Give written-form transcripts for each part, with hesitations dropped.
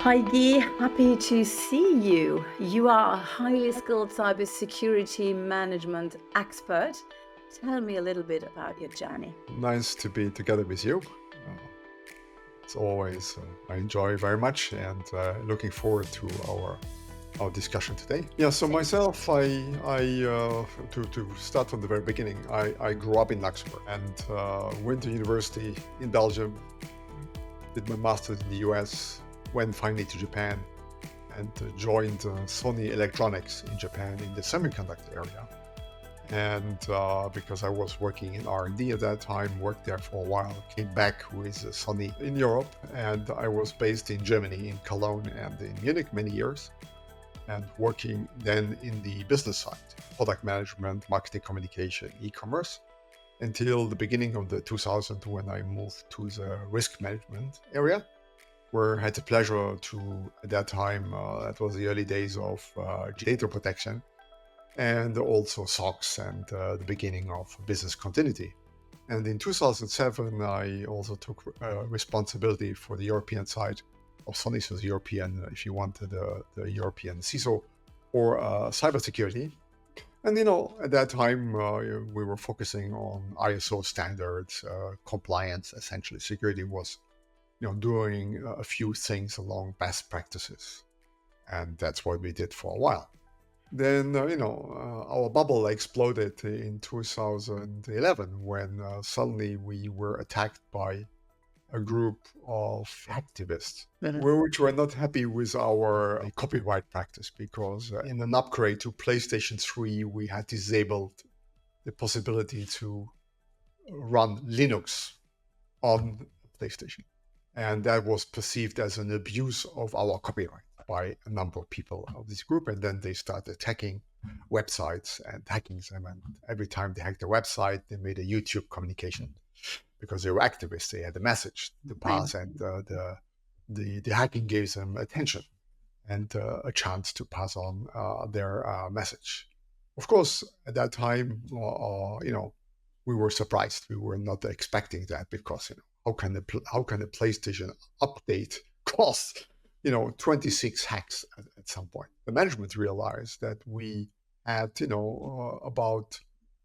Hi Guy, happy to see you. You are a highly skilled cybersecurity management expert. Tell me a little bit about your journey. Nice to be together with you. It's always I enjoy very much, and looking forward to our discussion today. Yeah. So Same. myself, to start from the very beginning, I grew up in Luxembourg and went to university in Belgium, did my master's in the US, went finally to Japan, and joined Sony Electronics in Japan in the semiconductor area. And because I was working in R&D at that time, worked there for a while, came back with Sony in Europe, and I was based in Germany, in Cologne and in Munich many years, and working then in the business side, product management, marketing communication, e-commerce, until the beginning of the 2000 when I moved to the risk management area, where I had the pleasure to, at that time, that was the early days of data protection, and also SOX and the beginning of business continuity. And in 2007, I also took responsibility for the European side of Sony, so the European, if you wanted, the European CISO for cybersecurity. And, at that time, we were focusing on ISO standards, compliance, essentially. Security was, doing a few things along best practices. And that's what we did for a while. Then, our bubble exploded in 2011 when suddenly we were attacked by a group of activists, which were not happy with our copyright practice because in an upgrade to PlayStation 3, we had disabled the possibility to run Linux on PlayStation. And that was perceived as an abuse of our copyright by a number of people of this group. And then they started attacking websites and hacking them. And every time they hacked a website, they made a YouTube communication because they were activists. They had a message to pass, and the hacking gave them attention and a chance to pass on their message. Of course, at that time, we were surprised. We were not expecting that because, how can a PlayStation update cost, 26 hacks at some point? The management realized that we had, about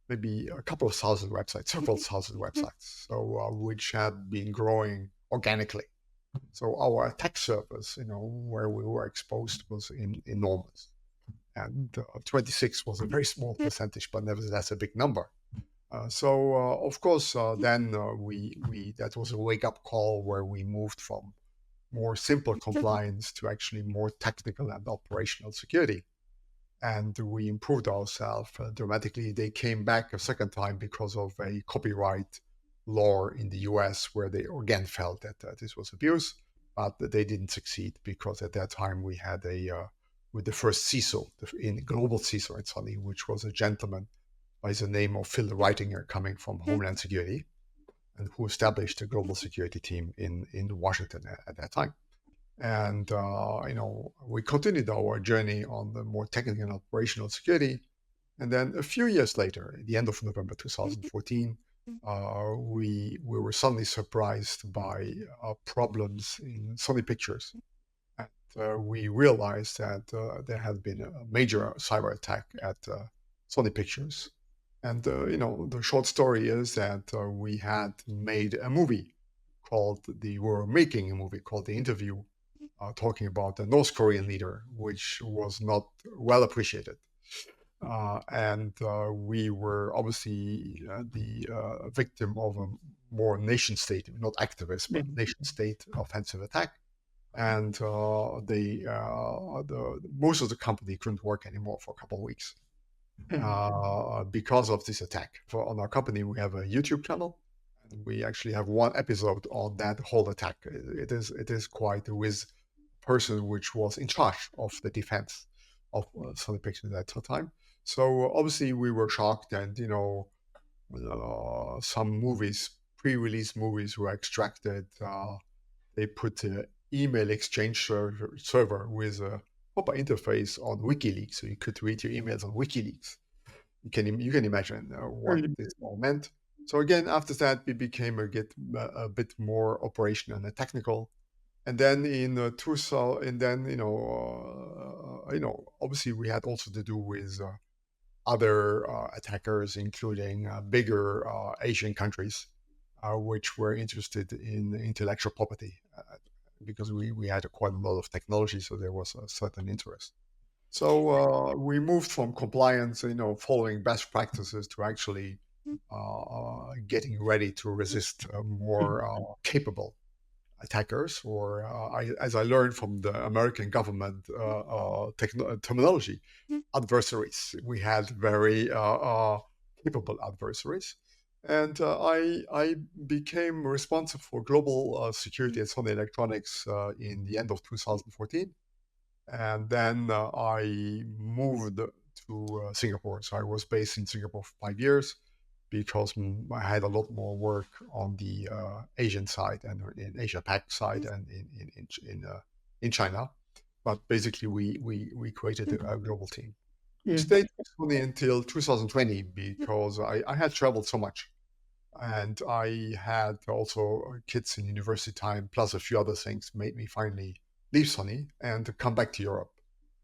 maybe a couple of thousand websites, several thousand websites, so which had been growing organically. So our attack surface, where we were exposed was enormous. And 26 was a very small percentage, but nevertheless a big number. Of course, then we that was a wake-up call where we moved from more simple compliance to actually more technical and operational security. And we improved ourselves dramatically. They came back a second time because of a copyright law in the US where they again felt that this was abuse, but they didn't succeed because at that time we had with the first CISO, in global CISO at Sony, which was a gentleman by the name of Phil Reitinger, coming from Homeland Security, and who established a global security team in Washington at that time. And, we continued our journey on the more technical and operational security. And then a few years later, at the end of November 2014, we were suddenly surprised by problems in Sony Pictures. And we realized that there had been a major cyber attack at Sony Pictures. And, the short story is that we had made a movie we were making a movie called The Interview, talking about the North Korean leader, which was not well appreciated. And we were obviously the victim of a more nation state, not activist, but nation state offensive attack. And most of the company couldn't work anymore for a couple of weeks because of this attack. On our company, we have a YouTube channel. We actually have one episode on that whole attack. It is quite with person which was in charge of the defense of Sony Pictures at that time. So obviously we were shocked, and some movies, pre-release movies, were extracted. They put an email exchange server with a proper interface on WikiLeaks, so you could read your emails on WikiLeaks. You can imagine what this all meant. So again, after that, we became a bit more operational and technical. And then in 2000, and then obviously we had also to do with other attackers, including bigger Asian countries, which were interested in intellectual property because we had quite a lot of technology, so there was a certain interest. So we moved from compliance, following best practices to actually getting ready to resist more capable attackers, or as I learned from the American government terminology, adversaries. We had very capable adversaries. And I became responsible for global security at Sony Electronics in the end of 2014. And then I moved to Singapore. So I was based in Singapore for 5 years because I had a lot more work on the Asian side and in Asia Pac side and in China. But basically, we created a global team. I stayed with Sony until 2020 because I had traveled so much. And I had also kids in university time, plus a few other things, made me finally leave Sony and to come back to Europe.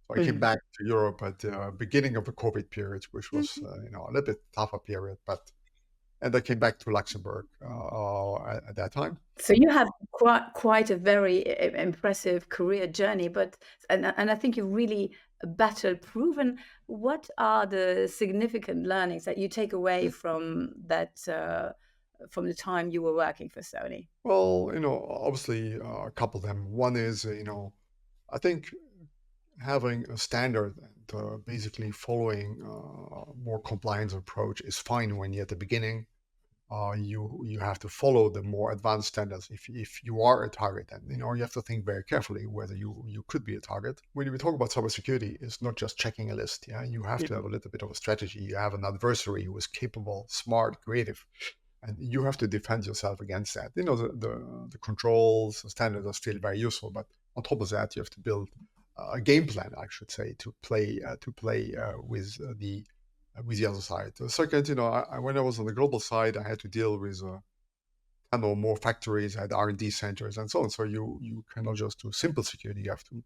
So I came back to Europe at the beginning of the COVID period, which was a little bit tougher period, and I came back to Luxembourg at that time. So you have quite a very impressive career journey, but and I think you've really battle proven. What are the significant learnings that you take away from that from the time you were working for Sony? Well, obviously a couple of them. One is, I think having a standard and basically following a more compliance approach is fine when you're at the beginning. You have to follow the more advanced standards if you are a target, and you have to think very carefully whether you could be a target. When we talk about cybersecurity, it's not just checking a list. Yeah, you have to have a little bit of a strategy. You have an adversary who is capable, smart, creative, and you have to defend yourself against that. The controls, the standards are still very useful, but on top of that, you have to build a game plan, I should say, to play with the other side. The second, when I was on the global side, I had to deal with 10 or more factories, I had R&D centers and so on. So you cannot just do simple security. You have to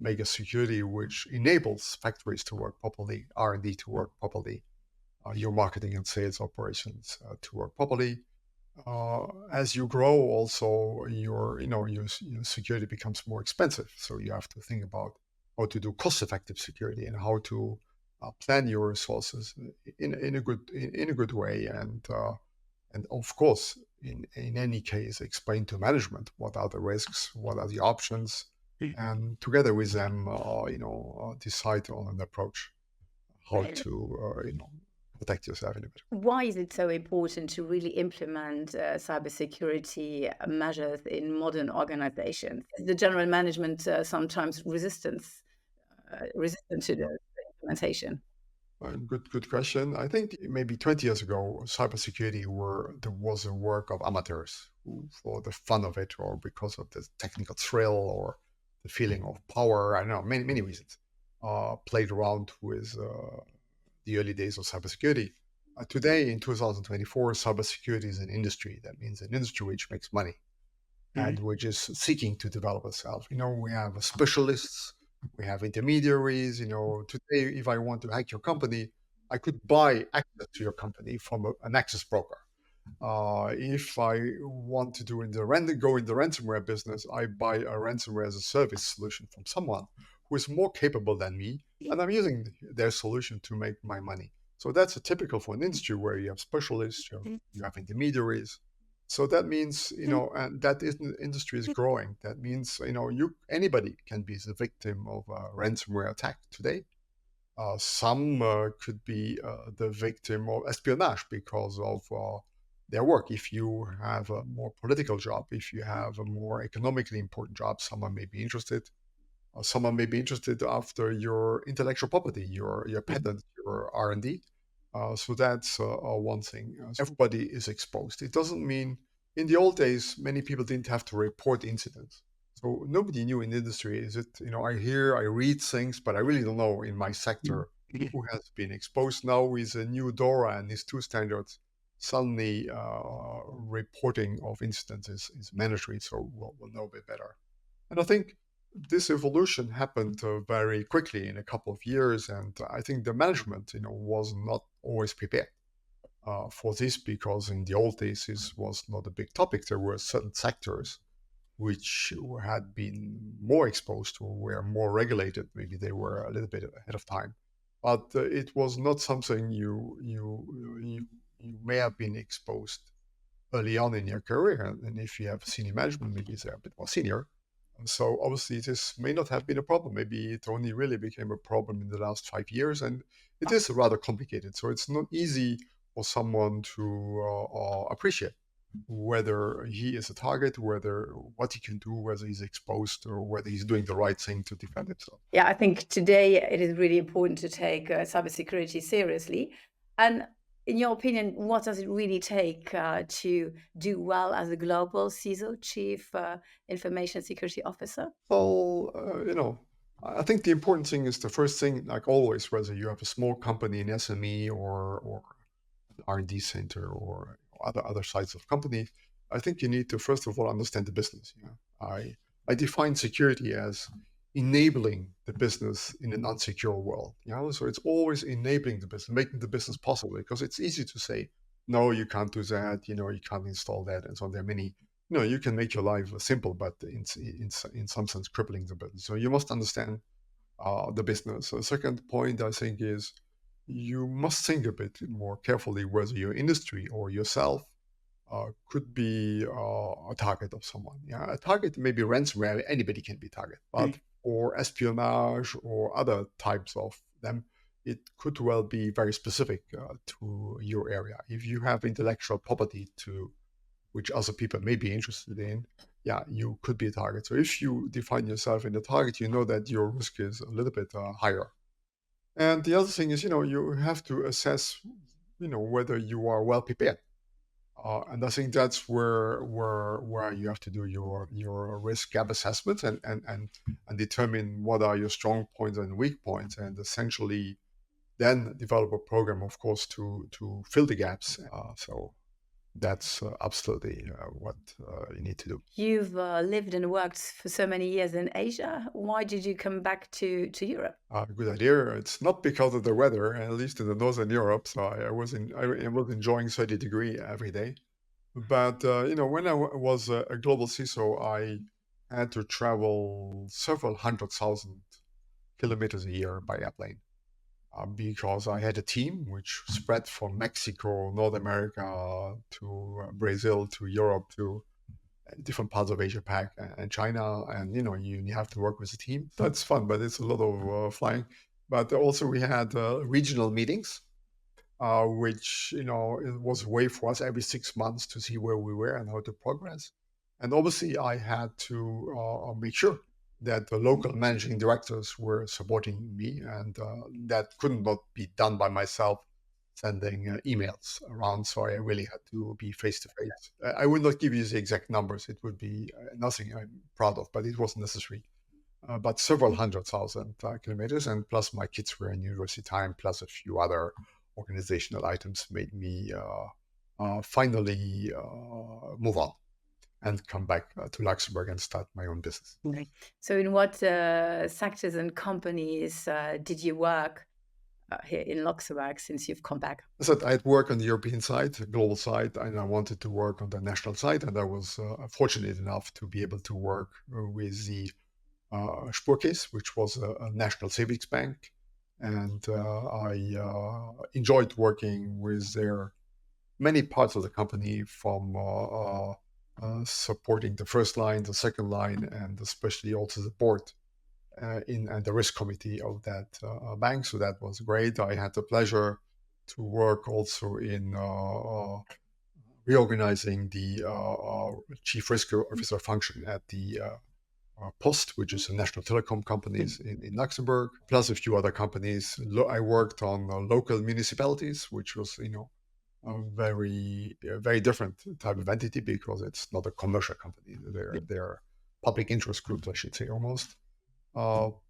make a security which enables factories to work properly, R&D to work properly, your marketing and sales operations to work properly. As you grow, also your security becomes more expensive. So you have to think about how to do cost-effective security and how to plan your resources in a good way, and of course, in any case, explain to management what are the risks, what are the options, and together with them, decide on an approach how Right. to protect yourself in a bit. Why is it so important to really implement cybersecurity measures in modern organizations? The general management sometimes resistant to the implementation. Good question. I think maybe 20 years ago, cybersecurity there was a work of amateurs who, for the fun of it, or because of the technical thrill, or the feeling of power, I don't know, many reasons, played around with the early days of cybersecurity. Today, in 2024, cybersecurity is an industry. That means an industry which makes money and which is seeking to develop itself. We have specialists, we have intermediaries. Today, if I want to hack your company, I could buy access to your company from an access broker. If I want to go in the ransomware business, I buy a ransomware as a service solution from someone who is more capable than me, and I'm using their solution to make my money. So that's a typical for an industry where you have specialists, you have intermediaries. So that means, and industry is growing. That means, anybody can be the victim of a ransomware attack today. Some could be the victim of espionage because of their work. If you have a more political job, if you have a more economically important job, someone may be interested. Someone may be interested after your intellectual property, your patent, your R&D. So that's one thing. Everybody is exposed. It doesn't mean in the old days, many people didn't have to report incidents. So nobody knew in the industry, is it, I read things, but I really don't know in my sector who has been exposed. Now with the new DORA and these two standards, suddenly reporting of incidents is mandatory. So we'll know a bit better. And I think this evolution happened very quickly in a couple of years, and I think the management, was not always prepared for this because in the old days this was not a big topic. There were certain sectors which had been more exposed or were more regulated. Maybe they were a little bit ahead of time, but it was not something you may have been exposed early on in your career. And if you have senior management, maybe they're a bit more senior. And so obviously this may not have been a problem. Maybe it only really became a problem in the last 5 years, and it is rather complicated. So it's not easy for someone to appreciate whether he is a target, whether what he can do, whether he's exposed, or whether he's doing the right thing to defend himself. Yeah, I think today it is really important to take cybersecurity seriously. And in your opinion, what does it really take to do well as a global CISO, Chief Information Security Officer? Well, I think the important thing is the first thing, like always, whether you have a small company, an SME, or an R&D center, or other sides of company. I think you need to first of all understand the business. I define security as enabling the business in an unsecure world. So it's always enabling the business, making the business possible. Because it's easy to say, no, you can't do that. You can't install that, and so on. There are many. You can make your life simple, but in some sense crippling the business. So you must understand the business. The second point I think is you must think a bit more carefully whether your industry or yourself could be a target of someone. Yeah, a target maybe ransomware. Anybody can be target, but or espionage or other types of them, it could well be very specific to your area. If you have intellectual property to which other people may be interested in, yeah, you could be a target. So if you define yourself in a target, you know that your risk is a little bit higher. And the other thing is, you have to assess, whether you are well prepared. And I think that's where you have to do your risk gap assessment and determine what are your strong points and weak points, and essentially then develop a program, of course, to fill the gaps. So that's absolutely what you need to do. You've lived and worked for so many years in Asia. Why did you come back to Europe? Good idea. It's not because of the weather, at least in the northern Europe. So I was enjoying 30-degree every day. But when I was a global CISO, I had to travel several 100,000 kilometers a year by airplane because I had a team which spread from Mexico, North America to Brazil to Europe to different parts of Asia Pac and China, and you have to work with a team. That's fun, but it's a lot of flying. But also we had regional meetings, which it was a way for us every 6 months to see where we were and how to progress. And obviously, I had to make sure that the local managing directors were supporting me, and that couldn't not be done by myself sending emails around. So I really had to be face to face. I will not give you the exact numbers. It would be nothing I'm proud of, but it was necessary. But several 100,000 kilometers, and plus my kids were in university time, plus a few other organizational items made me finally move on and come back to Luxembourg and start my own business. Right. So in what sectors and companies did you work here in Luxembourg since you've come back? I said I'd work on the European side, the global side, and I wanted to work on the national side. And I was fortunate enough to be able to work with the Spurcase, which was a national savings bank. And I enjoyed working with their many parts of the company, from supporting the first line, the second line, and especially also the board and the risk committee of that bank. So that was great. I had the pleasure to work also in reorganizing the chief risk officer function at the Post, which is a national telecom companies in Luxembourg, plus a few other companies. I worked on local municipalities, which was, a very different type of entity because it's not a commercial company. They're public interest groups, I should say, almost.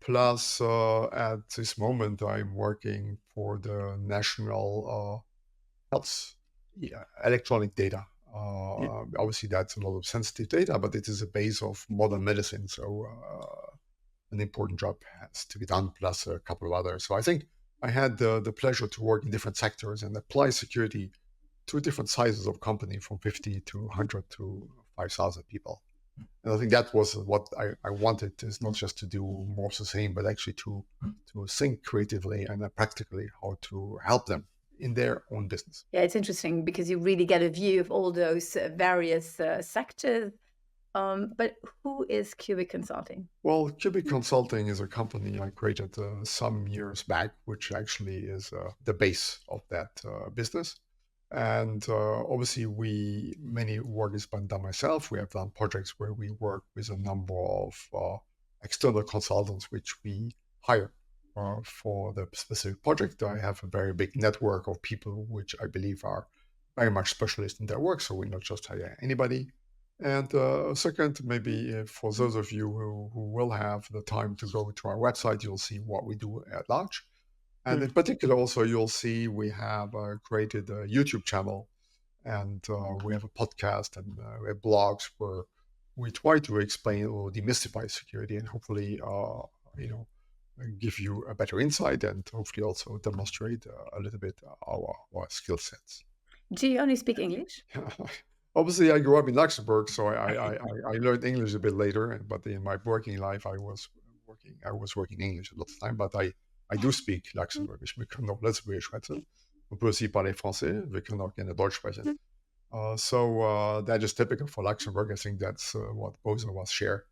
Plus, at this moment, I'm working for the National Health Electronic Data Yeah. Obviously, that's a lot of sensitive data, but it is a base of modern medicine. So an important job has to be done, plus a couple of others. So I think I had the pleasure to work in different sectors and apply security to different sizes of company, from 50 to 100 to 5,000 people. And I think that was what I wanted, is not just to do more of the same, but actually to think creatively and practically how to help them in their own business. Yeah, it's interesting because you really get a view of all those various sectors. But who is Cubic Consulting? Well, Cubic Consulting is a company I created some years back, which actually is the base of that business. And obviously, many work is done myself. We have done projects where we work with a number of external consultants, which we hire for the specific project. I have a very big network of people, which I believe are very much specialists in their work. So we not just hire anybody. And second, maybe for those of you who will have the time to go to our website, you'll see what we do at large. And in Mm. particular, also, you'll see we have created a YouTube channel, and we have a podcast, and we have blogs where we try to explain or demystify security, and hopefully, you know, give you a better insight, and hopefully also demonstrate a little bit our skill sets. Do you only speak English? Obviously, I grew up in Luxembourg, so I learned English a bit later. But in my working life, I was working English a lot of time. But I do speak Luxembourgisch. Wir können auch Luxemburgisch schwätzen. On peut aussi parler français. Wir können auch gerne Deutsch sprechen. So that is typical for Luxembourg. I think that's what both of us share.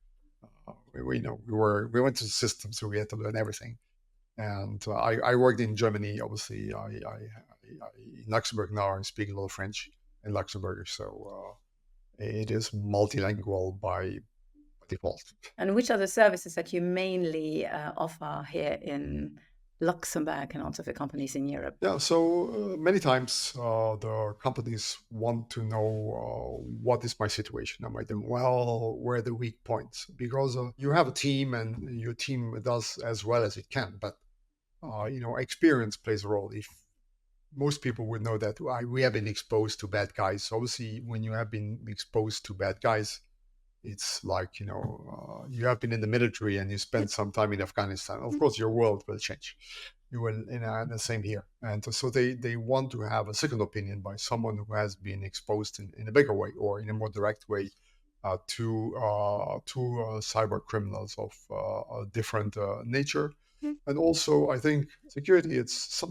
We know we went to the system, so we had to learn everything. And I worked in Germany. Obviously, in Luxembourg now I speak a lot of French in Luxembourg, so it is multilingual by default. And which are the services that you mainly offer here in Luxembourg and also for companies in Europe? Yeah, so many times the companies want to know what is my situation. Am I doing well? Where are the weak points? Because you have a team, and your team does as well as it can, but experience plays a role. If most people would know that we have been exposed to bad guys. Obviously, when you have been exposed to bad guys, it's like, you have been in the military and you spend some time in Afghanistan. Of course, your world will change. You will, the same here. And so they want to have a second opinion by someone who has been exposed in a bigger way or in a more direct way to cyber criminals of a different nature. And also, I think security, it's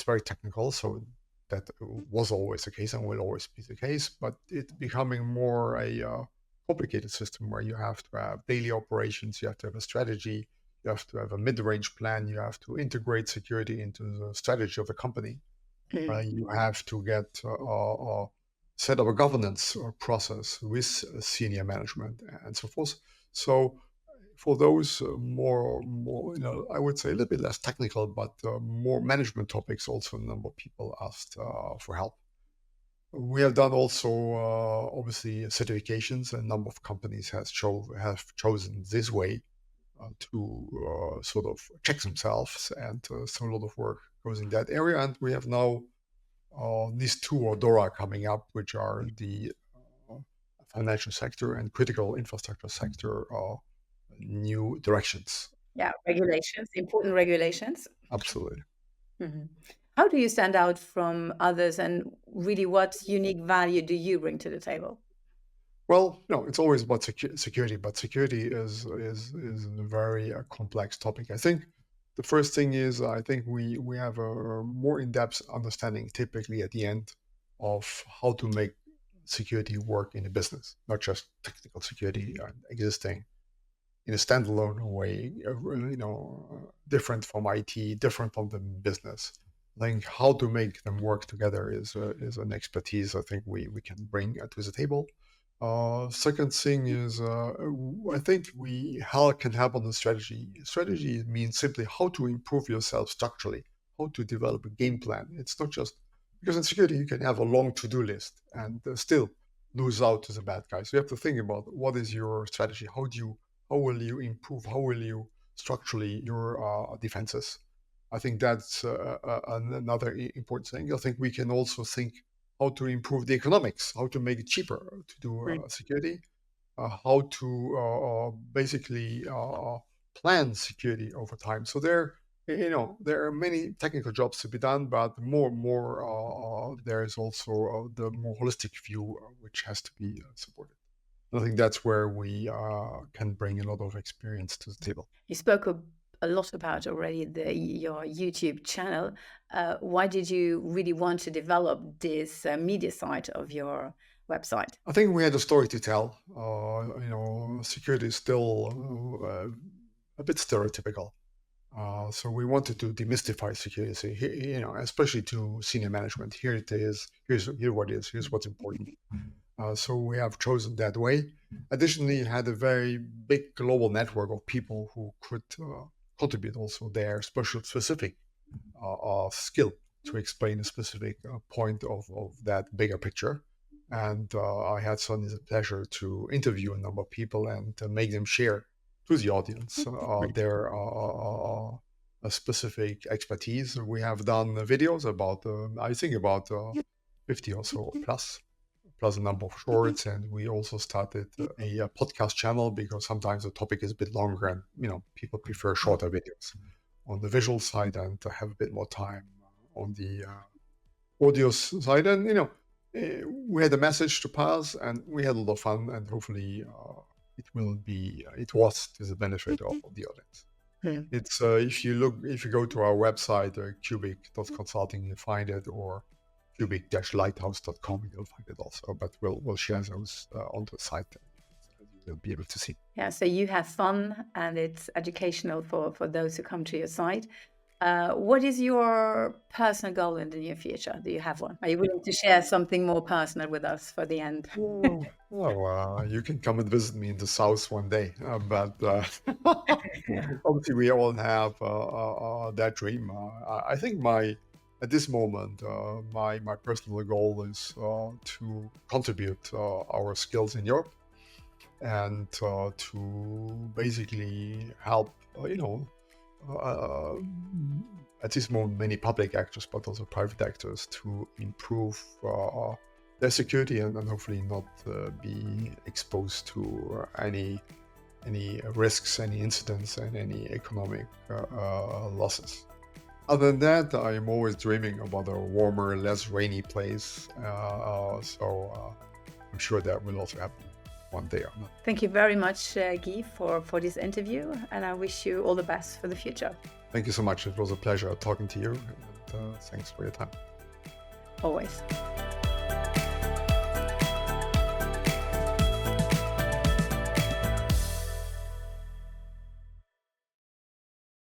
very technical, so that was always the case and will always be the case, but it's becoming more a complicated system where you have to have daily operations, you have to have a strategy, you have to have a mid-range plan, you have to integrate security into the strategy of the company. Mm. You have to get set up a governance process with senior management and so forth. So for those more, I would say a little bit less technical, but more management topics, also a number of people asked for help. We have done also, obviously, certifications. A number of companies have chosen this way to sort of check themselves, and so a lot of work goes in that area. And we have now these two DORA coming up, which are the uh, financial sector and critical infrastructure sector new directions. Yeah, regulations, important regulations. Absolutely. Mhm. How do you stand out from others, and really what unique value do you bring to the table? Well, it's always about security, but security is a very complex topic. I think the first thing is I think we have a more in-depth understanding typically at the end of how to make security work in a business, not just technical security existing in a standalone way, different from IT, different from the business. I think how to make them work together is an expertise I think we can bring to the table. Second thing is, I think can help on the strategy. Strategy means simply how to improve yourself structurally, how to develop a game plan. It's not just because in security you can have a long to-do list and still lose out to the bad guys. So you have to think about what is your strategy. How will you improve? How will you structurally your defenses? I think that's another important thing. I think we can also think how to improve the economics, how to make it cheaper to do security, how to basically plan security over time. So there are many technical jobs to be done, but more and more there is also the more holistic view which has to be supported. And I think that's where we can bring a lot of experience to the table. You spoke a lot about already your YouTube channel. Why did you really want to develop this media side of your website? I think we had a story to tell. Security is still a bit stereotypical. So we wanted to demystify security, say, especially to senior management. Here it is. Here's what it is. Here's what's important. So we have chosen that way. Additionally, it had a very big global network of people who could contribute also their specific skill to explain a specific point of that bigger picture. And I had suddenly the pleasure to interview a number of people and make them share to the audience their specific expertise. We have done videos about, I think about 50 or so plus a number of shorts. And we also started a podcast channel because sometimes the topic is a bit longer and, people prefer shorter videos on the visual side and to have a bit more time on the audio side. And, we had a message to pass and we had a lot of fun, and hopefully it was to the benefit of the audience. It's if you go to our website, cubic.consulting, you'll find it, or cubic-lighthouse.com, you'll find it also. But we'll share those on the site, so you'll be able to see. Yeah, so you have fun and it's educational for those who come to your site. What is your personal goal in the near future? Do you have one? Are you willing to share something more personal with us for the end? You can come and visit me in the south one day. But obviously, we all have that dream. I think at this moment, my personal goal is to contribute our skills in Europe and to basically help, at this moment, many public actors, but also private actors, to improve their security and hopefully not be exposed to any risks, any incidents, and any economic losses. Other than that, I am always dreaming about a warmer, less rainy place. So I'm sure that will also happen one day or not. Thank you very much, Guy, for this interview, and I wish you all the best for the future. Thank you so much. It was a pleasure talking to you, and thanks for your time. Always.